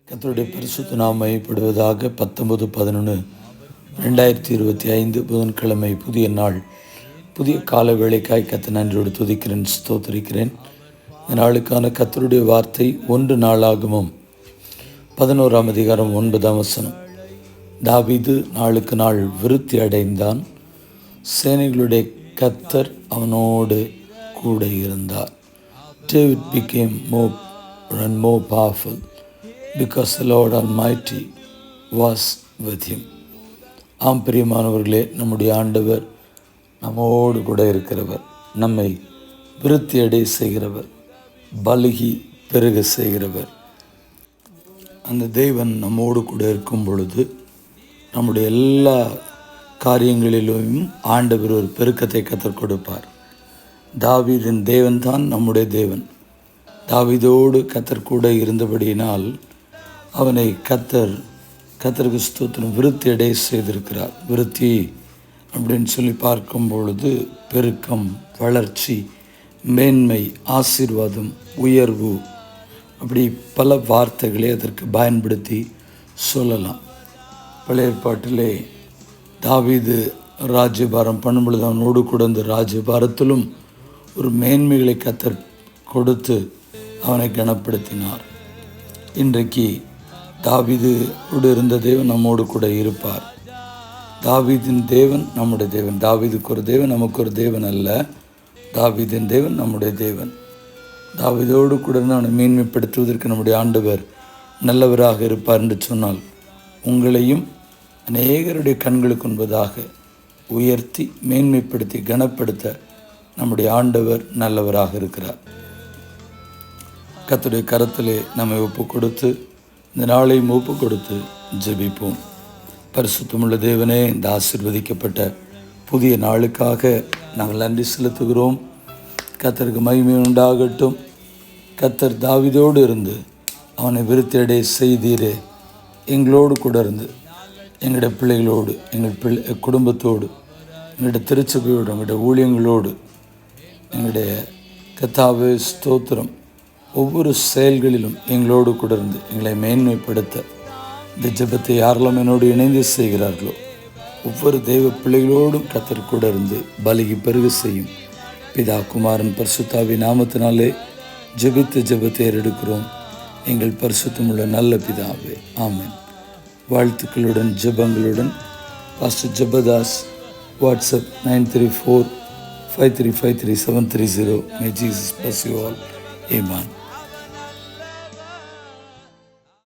கர்த்தருடைய பரிசுத்த நாமம் மையப்படுவதாக. 19/11/2025 புதன்கிழமை, புதிய நாள், புதிய கால வேளைக்காய் கர்த்தரை நன்றியோடு துதிக்கிறேன், ஸ்தோத்திரிக்கிறேன். இந்த நாளுக்கான கர்த்தருடைய வார்த்தை 1 நாளாகமம் 11ஆம் அதிகாரம் 9ஆம் வசனம். தாவீது நாளுக்கு நாள் விருத்தி அடைந்தான், சேனைகளுடைய கர்த்தர் அவனோடு கூட இருந்தார். David became more and more powerful because the Lord Almighty was with him. ஆம் பிரியமானவர்களே, நம்முடைய ஆண்டவர் நம்மோடு கூட இருக்கிறவர், நம்மை விருத்தியடை செய்கிறவர், பலுகி பெருக செய்கிறவர். அந்த தேவன் நம்மோடு கூட இருக்கும் பொழுது நம்முடைய எல்லா காரியங்களிலும் ஆண்டவர் ஒரு பெருக்கத்தை கற்றுக் கொடுப்பார். தாவீதின் தேவன் தான் நம்முடைய தேவன். தாவீதோடு கர்த்தர் கூட இருந்தபடியினால் அவனை கர்த்தருக்கு ஸ்தோத்திரம் விருத்தி அடைய செய்திருக்கிறார். விருத்தி அப்படின்னு சொல்லி பார்க்கும் பொழுது பெருக்கம், வளர்ச்சி, மேன்மை, ஆசீர்வாதம், உயர்வு, அப்படி பல வார்த்தைகளை அதற்கு பயன்படுத்தி சொல்லலாம். பழைய ஏற்பாட்டிலே தாவீது ராஜ்யபாரம் பண்ணும் பொழுது அவனோடு கூட இந்த ராஜ்யபாரத்திலும் ஒரு மேன்மைகளை கர்த்தர் கொடுத்து அவனை கனப்படுத்தினார். இன்றைக்கு தாவீதோடு இருந்த தேவன் நம்மோடு கூட இருப்பார். தாவீதின் தேவன் நம்முடைய தேவன். தாவீதுக்கு ஒரு தேவன், நமக்கு ஒரு தேவன் அல்ல. தாவீதின் தேவன் நம்முடைய தேவன். தாவீதோடு கூட இருந்து அவனை மேன்மைப்படுத்துவதற்கு நம்முடைய ஆண்டவர் நல்லவராக இருப்பார் என்று சொன்னால், உங்களையும் அநேகருடைய கண்களுக்கு முன்பதாக உயர்த்தி மேன்மைப்படுத்தி கனப்படுத்த நம்முடைய ஆண்டவர் நல்லவராக இருக்கிறார். கர்த்தருடைய கரத்திலே நம்மை ஒப்பு கொடுத்து, இந்த நாளையும் ஒப்பு கொடுத்து ஜெபிப்போம். பரிசுத்தமுள்ள தேவனே, இந்த ஆசீர்வதிக்கப்பட்ட புதிய நாளுக்காக நாங்கள் நன்றி செலுத்துகிறோம். கர்த்தருக்கு மகிமை உண்டாகட்டும். கர்த்தர் தாவீதோடு இருந்து அவனை விருத்தியடைய செய்தீரே. எங்களோடு கூட இருந்து எங்களுடைய பிள்ளைகளோடு, எங்கள் குடும்பத்தோடு, எங்களுடைய திருச்சபையோடு, எங்களுடைய ஊழியங்களோடு, எங்களுடைய கர்த்தாவே ஸ்தோத்திரம், ஒவ்வொரு செயல்களிலும் எங்களோடு கூட இருந்து எங்களை மேன்மைப்படுத்த இந்த ஜெபத்தை யாரெல்லாம் என்னோடு இணைந்து செய்கிறார்களோ ஒவ்வொரு தெய்வ பிள்ளைகளோடும் கர்த்தர் கூட இருந்து பலுகி பெருக செய்யும். பிதா, குமாரன், பரிசுத்தாவின் நாமத்தினாலே ஜெபித்த ஜெபத்தை ஏறெடுக்கிறோம் எங்கள் பரிசுத்தமுள்ள நல்ல பிதாவே, ஆமென். வாழ்த்துக்களுடன் ஜெபங்களுடன் pastor Jebadas. WhatsApp 934-5353-730. May Jesus bless you all. Amen.